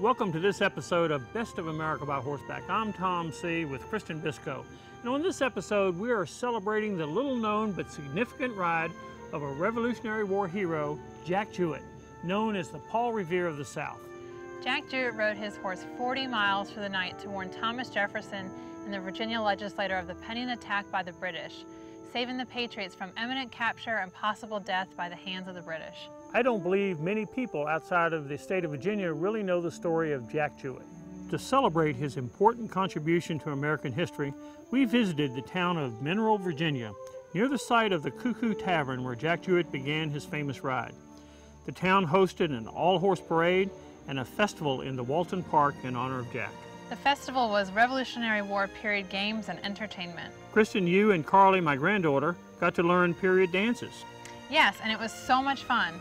Welcome to this episode of Best of America by Horseback. I'm Tom Seay with Kristen Biscoe. And on this episode, we are celebrating the little-known but significant ride of a Revolutionary War hero, Jack Jouett, known as the Paul Revere of the South. Jack Jouett rode his horse 40 miles for the night to warn Thomas Jefferson and the Virginia legislature of the pending attack by the British, saving the patriots from imminent capture and possible death by the hands of the British. I don't believe many people outside of the state of Virginia really know the story of Jack Jouett. To celebrate his important contribution to American history, we visited the town of Mineral, Virginia, near the site of the Cuckoo Tavern where Jack Jouett began his famous ride. The town hosted an all-horse parade and a festival in the Walton Park in honor of Jack. The festival was Revolutionary War period games and entertainment. Kristen, you and Carly, my granddaughter, got to learn period dances. Yes, and it was so much fun.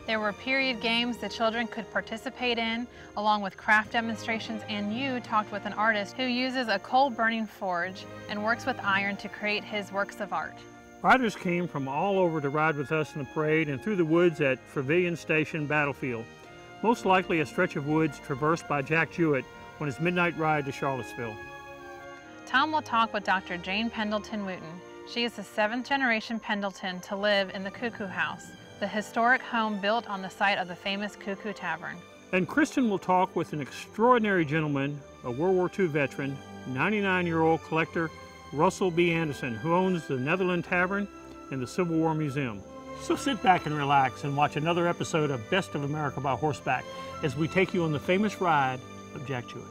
There were period games the children could participate in, along with craft demonstrations, and you talked with an artist who uses a coal-burning forge and works with iron to create his works of art. Riders came from all over to ride with us in the parade and through the woods at Trillian Station Battlefield, most likely a stretch of woods traversed by Jack Jouett on his midnight ride to Charlottesville. Tom will talk with Dr. Jane Pendleton Wooten. She is the 7th generation Pendleton to live in the Cuckoo House, the historic home built on the site of the famous Cuckoo Tavern. And Kristen will talk with an extraordinary gentleman, a World War II veteran, 99-year-old collector Russell B. Anderson, who owns the Netherland Tavern and the Civil War Museum. So sit back and relax and watch another episode of Best of America by Horseback as we take you on the famous ride of Jack Jouett.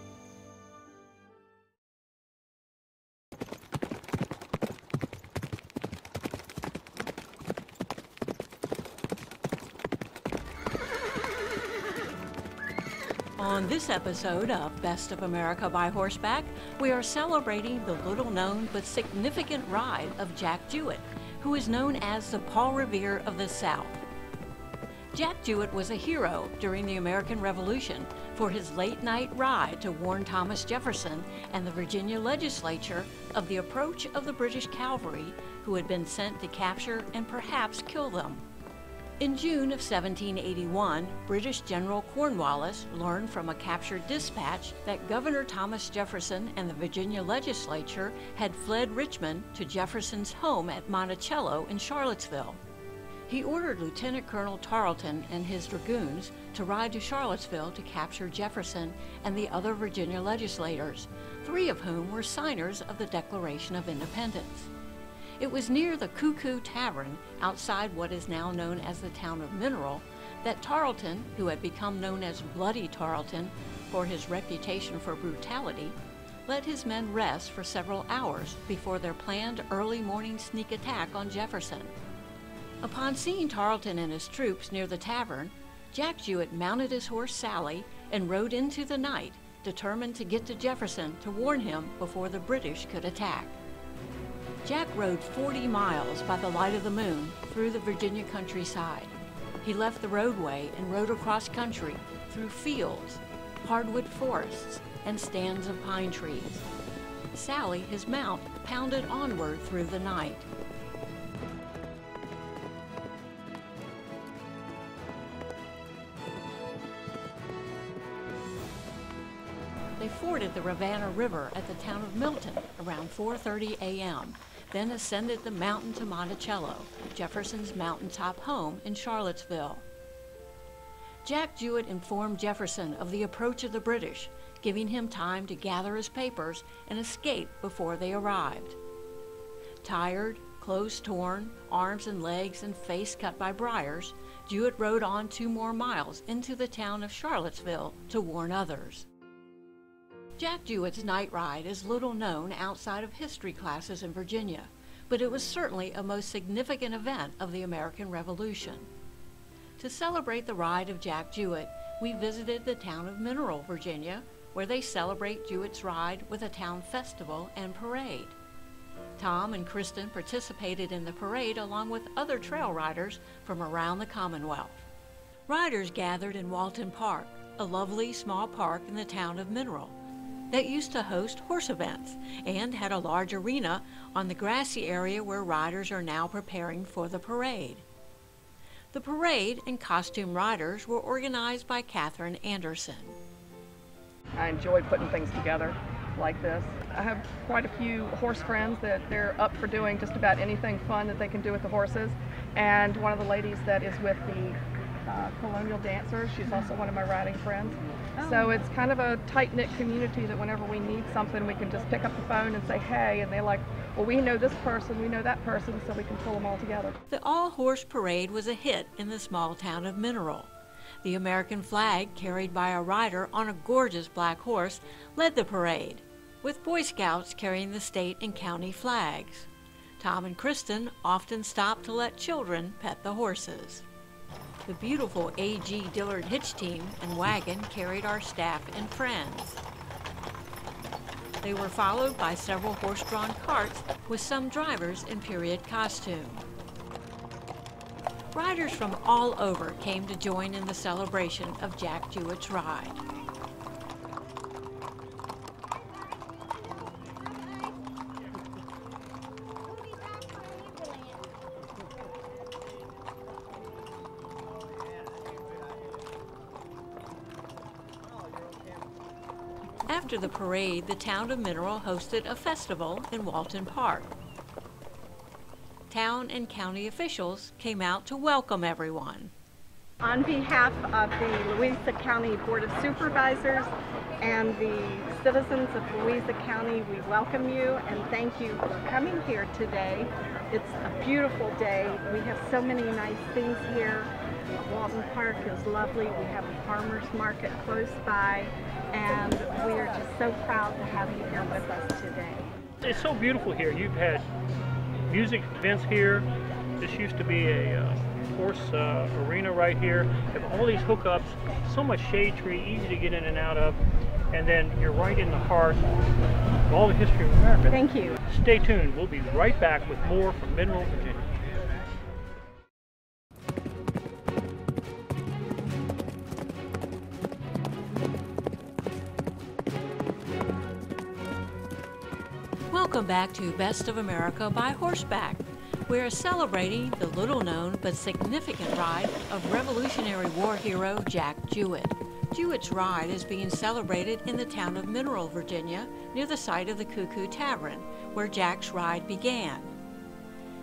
On this episode of Best of America by Horseback, we are celebrating the little-known but significant ride of Jack Jouett, who is known as the Paul Revere of the South. Jack Jouett was a hero during the American Revolution for his late-night ride to warn Thomas Jefferson and the Virginia legislature of the approach of the British cavalry who had been sent to capture and perhaps kill them. In June of 1781, British General Cornwallis learned from a captured dispatch that Governor Thomas Jefferson and the Virginia legislature had fled Richmond to Jefferson's home at Monticello in Charlottesville. He ordered Lieutenant Colonel Tarleton and his dragoons to ride to Charlottesville to capture Jefferson and the other Virginia legislators, 3 of whom were signers of the Declaration of Independence. It was near the Cuckoo Tavern, outside what is now known as the town of Mineral, that Tarleton, who had become known as Bloody Tarleton for his reputation for brutality, let his men rest for several hours before their planned early morning sneak attack on Jefferson. Upon seeing Tarleton and his troops near the tavern, Jack Jouett mounted his horse Sally and rode into the night, determined to get to Jefferson to warn him before the British could attack. Jack rode 40 miles by the light of the moon through the Virginia countryside. He left the roadway and rode across country through fields, hardwood forests, and stands of pine trees. Sally, his mount, pounded onward through the night. They forded the Ravenna River at the town of Milton around 4:30 a.m., then ascended the mountain to Monticello, Jefferson's mountaintop home in Charlottesville. Jack Jouett informed Jefferson of the approach of the British, giving him time to gather his papers and escape before they arrived. Tired, clothes torn, arms and legs and face cut by briars, Jouett rode on 2 more miles into the town of Charlottesville to warn others. Jack Jouett's night ride is little known outside of history classes in Virginia, but it was certainly a most significant event of the American Revolution. To celebrate the ride of Jack Jouett, we visited the town of Mineral, Virginia, where they celebrate Jouett's ride with a town festival and parade. Tom and Kristen participated in the parade along with other trail riders from around the Commonwealth. Riders gathered in Walton Park, a lovely small park in the town of Mineral, that used to host horse events and had a large arena on the grassy area where riders are now preparing for the parade. The parade and costume riders were organized by Catherine Anderson. I enjoy putting things together like this. I have quite a few horse friends that they're up for doing just about anything fun that they can do with the horses. And one of the ladies that is with the colonial dancers, she's also one of my riding friends. So it's kind of a tight-knit community that whenever we need something, we can just pick up the phone and say, hey, and they're like, well, we know this person, we know that person, so we can pull them all together. The all-horse parade was a hit in the small town of Mineral. The American flag, carried by a rider on a gorgeous black horse, led the parade, with Boy Scouts carrying the state and county flags. Tom and Kristen often stopped to let children pet the horses. The beautiful A.G. Dillard hitch team and wagon carried our staff and friends. They were followed by several horse-drawn carts with some drivers in period costume. Riders from all over came to join in the celebration of Jack Jouett's ride. After the parade, the town of Mineral hosted a festival in Walton Park. Town and county officials came out to welcome everyone. On behalf of the Louisa County Board of Supervisors and the citizens of Louisa County, we welcome you and thank you for coming here today. It's a beautiful day. We have so many nice things here. Walton Park is lovely. We have a farmer's market close by, and we are just so proud to have you here with us today. It's so beautiful here. You've had music events here. This used to be a horse arena right here. You have all these hookups, so much shade tree, easy to get in and out of, and then you're right in the heart of all the history of America. Thank you. Stay tuned. We'll be right back with more from Mineral, Virginia. Welcome back to Best of America by Horseback. We are celebrating the little-known but significant ride of Revolutionary War hero Jack Jouett. Jouett's ride is being celebrated in the town of Mineral, Virginia, near the site of the Cuckoo Tavern, where Jack's ride began.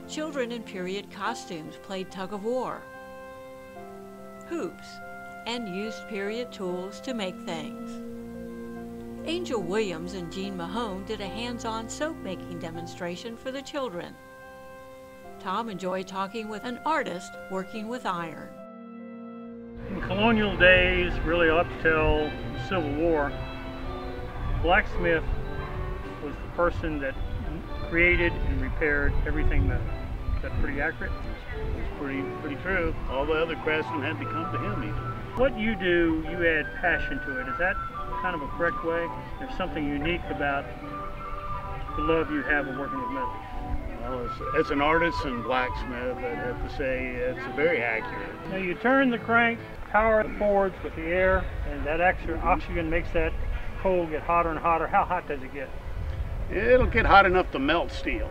Children in period costumes played tug-of-war, hoops, and used period tools to make things. Angel Williams and Jean Mahone did a hands-on soap-making demonstration for the children. Tom enjoyed talking with an artist working with iron. In colonial days, really up till the Civil War, blacksmith was the person that created and repaired everything metal. Is that pretty accurate? It's pretty true. All the other craftsmen had to come to him even. What you do, you add passion to it. Is that kind of a correct way? There's something unique about the love you have of working with metal. Well, as an artist and blacksmith, I'd have to say it's very accurate. Now you turn the crank, power the forge with the air, and that extra oxygen makes that coal get hotter and hotter. How hot does it get? It'll get hot enough to melt steel.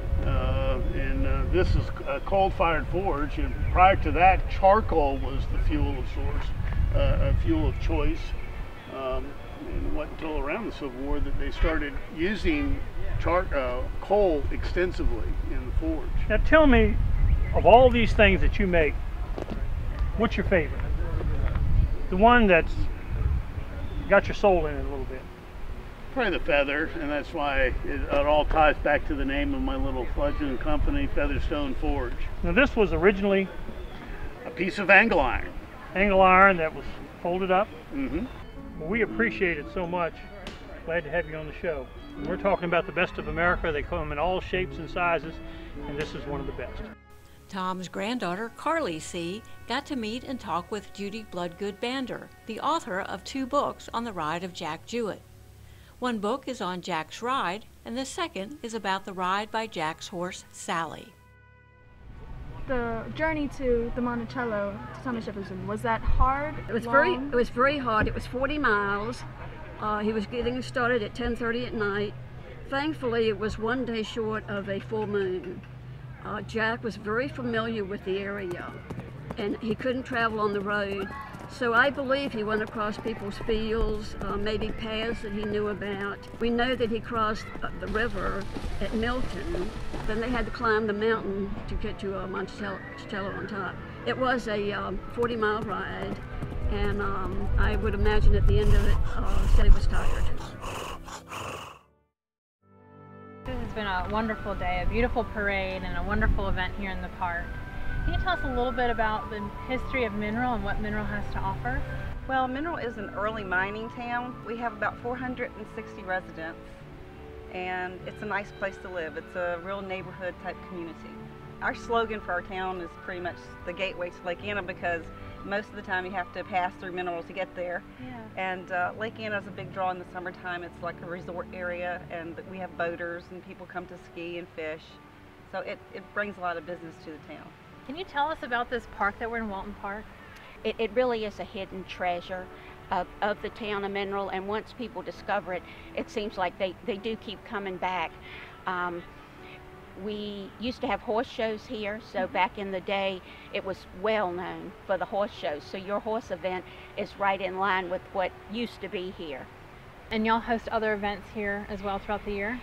This is a coal-fired forge, and prior to that, charcoal was the fuel of sorts, a fuel of choice. And it wasn't until around the Civil War that they started using coal extensively in the forge. Now tell me, of all these things that you make, what's your favorite? The one that's got your soul in it a little bit. Probably the feather, and that's why it all ties back to the name of my little fledgling company, Featherstone Forge. Now this was originally a piece of angle iron. Angle iron that was folded up? Mm-hmm. Well, we appreciate it so much. Glad to have you on the show. And we're talking about the best of America. They come in all shapes and sizes, and this is one of the best. Tom's granddaughter, Carly Seay, got to meet and talk with Judy Bloodgood Bander, the author of 2 books on the ride of Jack Jouett. One book is on Jack's ride, and the second is about the ride by Jack's horse, Sally. The journey to the Monticello to Thomas Jefferson, was that hard? It was long? very hard. It was 40 miles. He was getting started at 10:30 at night. Thankfully, it was one day short of a full moon. Jack was very familiar with the area, and he couldn't travel on the road, So I believe he went across people's fields, maybe paths that he knew about. We know that he crossed the river at Milton. Then they had to climb the mountain to get to Monticello on top. It was a 40-mile ride, and I would imagine at the end of it, said he was tired. This has been a wonderful day, a beautiful parade, and a wonderful event here in the park. Can you tell us a little bit about the history of Mineral and what Mineral has to offer? Well, Mineral is an early mining town. We have about 460 residents, and it's a nice place to live. It's a real neighborhood type community. Our slogan for our town is pretty much the gateway to Lake Anna, because most of the time you have to pass through Mineral to get there. Yeah. And Lake Anna is a big draw in the summertime. It's like a resort area, and we have boaters and people come to ski and fish. So it brings a lot of business to the town. Can you tell us about this park that we're in, Walton Park? It really is a hidden treasure of the town of Mineral, and once people discover it, it seems like they do keep coming back. We used to have horse shows here, so back in the day it was well known for the horse shows, so your horse event is right in line with what used to be here. And y'all host other events here as well throughout the year?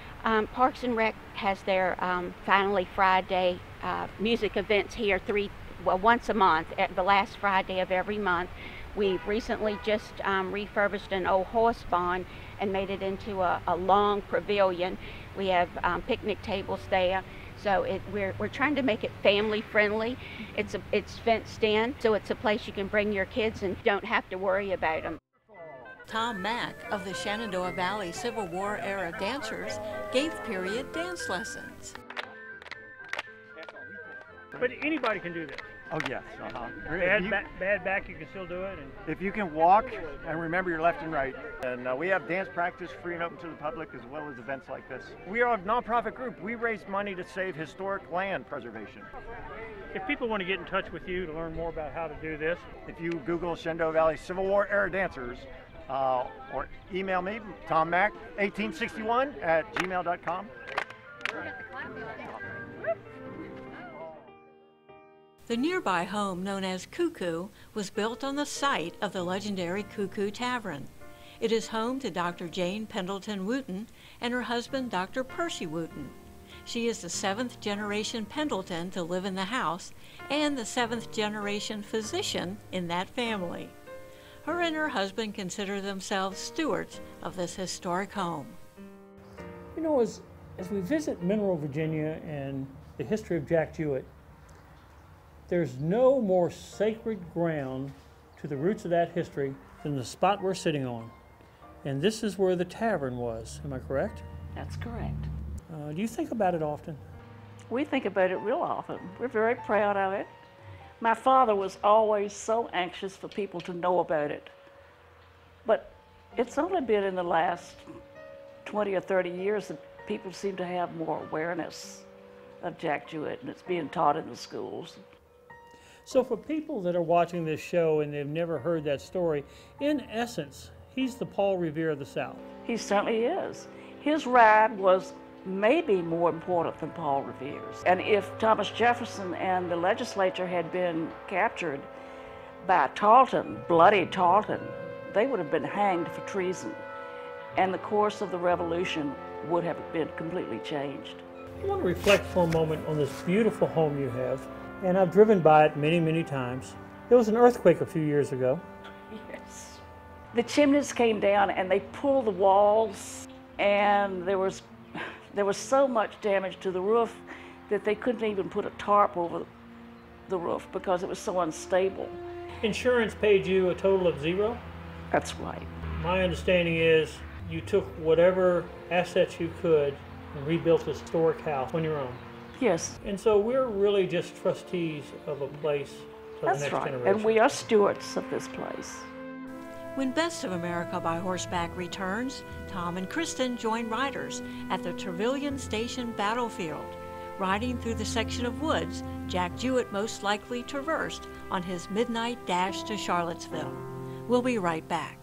Parks and Rec has their Finally Friday music events here once a month, at the last Friday of every month. We've recently just refurbished an old horse barn and made it into a long pavilion. We have picnic tables there. So we're trying to make it family friendly. It's fenced in, so it's a place you can bring your kids and don't have to worry about them. Tom Mack of the Shenandoah Valley Civil War era dancers gave period dance lessons. But anybody can do this. Oh yes. Bad back, you can still do it. And if you can walk and remember your left and right. And we have dance practice free and open to the public, as well as events like this. We are a nonprofit group. We raise money to save historic land preservation. If people want to get in touch with you to learn more about how to do this, if you Google Shenandoah Valley Civil War era dancers, or email me, Tom Mack 1861 @gmail.com. The nearby home, known as Cuckoo, was built on the site of the legendary Cuckoo Tavern. It is home to Dr. Jane Pendleton Wooten and her husband, Dr. Percy Wooten. She is the 7th generation Pendleton to live in the house and the 7th generation physician in that family. Her and her husband consider themselves stewards of this historic home. you know, as we visit Mineral, Virginia and the history of Jack Jouett, there's no more sacred ground to the roots of that history than the spot we're sitting on. And this is where the tavern was, am I correct? That's correct. Do you think about it often? We think about it real often. We're very proud of it. My father was always so anxious for people to know about it. But it's only been in the last 20 or 30 years that people seem to have more awareness of Jack Jouett, and it's being taught in the schools. So for people that are watching this show and they've never heard that story, in essence, he's the Paul Revere of the South. He certainly is. His ride was maybe more important than Paul Revere's. And if Thomas Jefferson and the legislature had been captured by Tarleton, bloody Tarleton, they would have been hanged for treason. And the course of the revolution would have been completely changed. I want to reflect for a moment on this beautiful home you have. And I've driven by it many, many times. There was an earthquake a few years ago. Yes. The chimneys came down and they pulled the walls, and there was so much damage to the roof that they couldn't even put a tarp over the roof because it was so unstable. Insurance paid you a total of $0? That's right. My understanding is you took whatever assets you could and rebuilt this historic house on your own. Yes. And so we're really just trustees of a place for the next generation. And we are stewards of this place. When Best of America by Horseback returns, Tom and Kristen join riders at the Trillian Station battlefield, riding through the section of woods Jack Jouett most likely traversed on his midnight dash to Charlottesville. We'll be right back.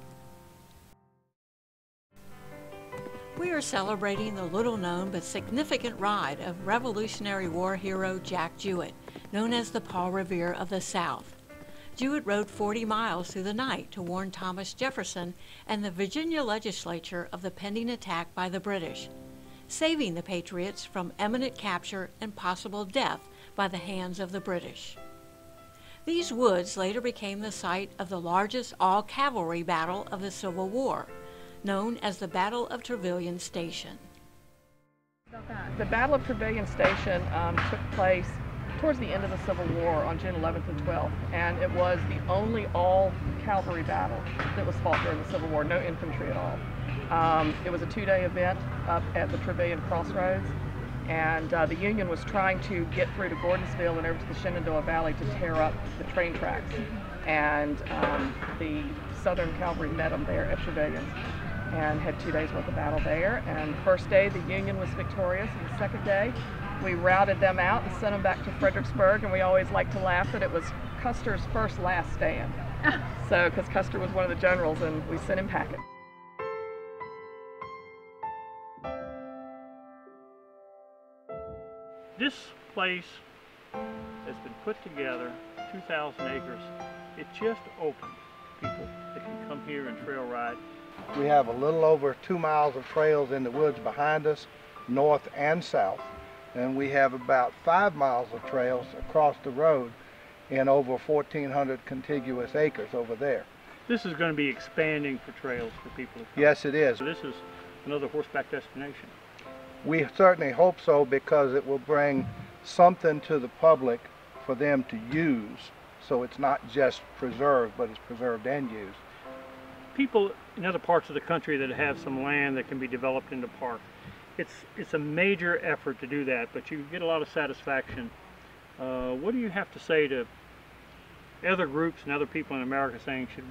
We are celebrating the little-known but significant ride of Revolutionary War hero Jack Jouett, known as the Paul Revere of the South. Jouett rode 40 miles through the night to warn Thomas Jefferson and the Virginia legislature of the pending attack by the British, saving the patriots from imminent capture and possible death by the hands of the British. These woods later became the site of the largest all-cavalry battle of the Civil War, known as the Battle of Trillian Station. The Battle of Trillian Station took place towards the end of the Civil War on June 11th and 12th, and it was the only all-cavalry battle that was fought during the Civil War, no infantry at all. It was a two-day event up at the Trillian Crossroads, and the Union was trying to get through to Gordonsville and over to the Shenandoah Valley to tear up the train tracks, and the Southern Cavalry met them there at Trillian and had 2 days worth of battle there. And the first day the Union was victorious, and the second day we routed them out and sent them back to Fredericksburg, and we always like to laugh that it was Custer's first last stand. So, because Custer was one of the generals, and we sent him packing. This place has been put together, 2,000 acres. It just opened. People that can come here and trail ride. We have a little over 2 miles of trails in the woods behind us, north and south. And we have about 5 miles of trails across the road in over 1,400 contiguous acres over there. This is going to be expanding for trails for people to come. Yes, it is. So this is another horseback destination. We certainly hope so, because it will bring something to the public for them to use. So it's not just preserved, but it's preserved and used. People in other parts of the country that have some land that can be developed into park, it's a major effort to do that, but you get a lot of satisfaction. What do you have to say to other groups and other people in America saying, should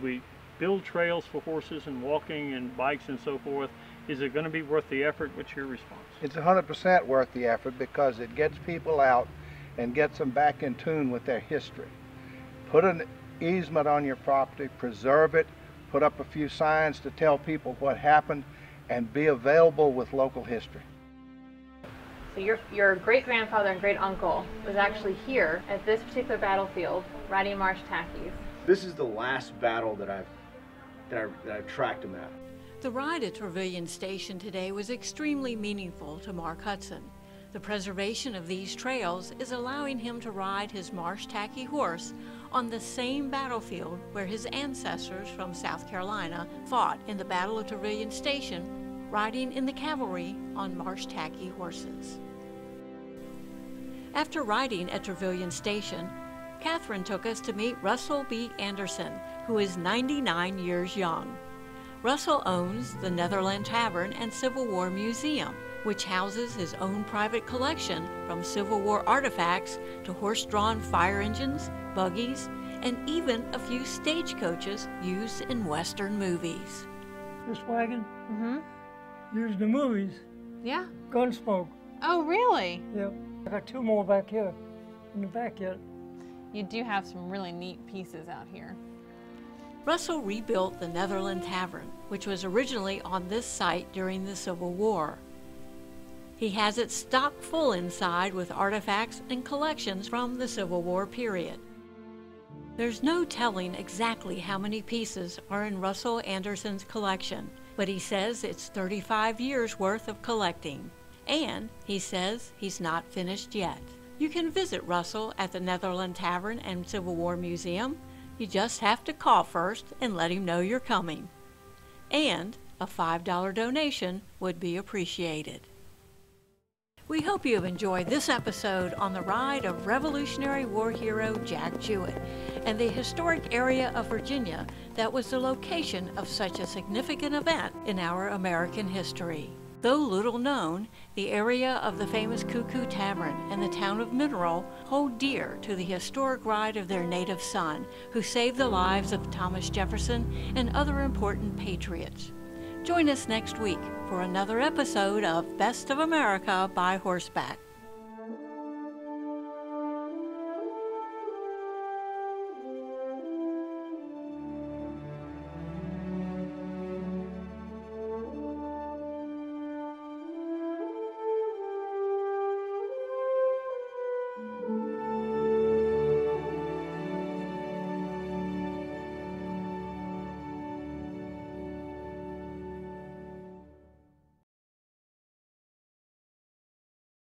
we build trails for horses and walking and bikes and so forth? Is it going to be worth the effort? What's your response? It's 100% worth the effort, because it gets people out and gets them back in tune with their history. Put an easement on your property, preserve it, put up a few signs to tell people what happened, and be available with local history. So your great-grandfather and great-uncle was actually here at this particular battlefield riding marsh tackies. This is the last battle that I've tracked him at. The ride at Trillian Station today was extremely meaningful to Mark Hudson. The preservation of these trails is allowing him to ride his marsh tacky horse on the same battlefield where his ancestors from South Carolina fought in the Battle of Trillian Station, riding in the cavalry on marsh tacky horses. After riding at Trillian Station, Catherine took us to meet Russell B. Anderson, who is 99 years young. Russell owns the Netherland Tavern and Civil War Museum, which houses his own private collection from Civil War artifacts to horse-drawn fire engines, buggies, and even a few stagecoaches used in Western movies. This wagon? Used in the movies. Yeah? Gunsmoke. Oh, really? Yep. I got 2 more back here in the back yet. You do have some really neat pieces out here. Russell rebuilt the Netherland Tavern, which was originally on this site during the Civil War. He has it stocked full inside with artifacts and collections from the Civil War period. There's no telling exactly how many pieces are in Russell Anderson's collection, but he says it's 35 years worth of collecting. And he says he's not finished yet. You can visit Russell at the Netherland Tavern and Civil War Museum. You just have to call first and let him know you're coming. And a $5 donation would be appreciated. We hope you have enjoyed this episode on the ride of Revolutionary War hero Jack Jouett and the historic area of Virginia that was the location of such a significant event in our American history. Though little known, the area of the famous Cuckoo Tavern and the town of Mineral hold dear to the historic ride of their native son, who saved the lives of Thomas Jefferson and other important patriots. Join us next week for another episode of Best of America by Horseback.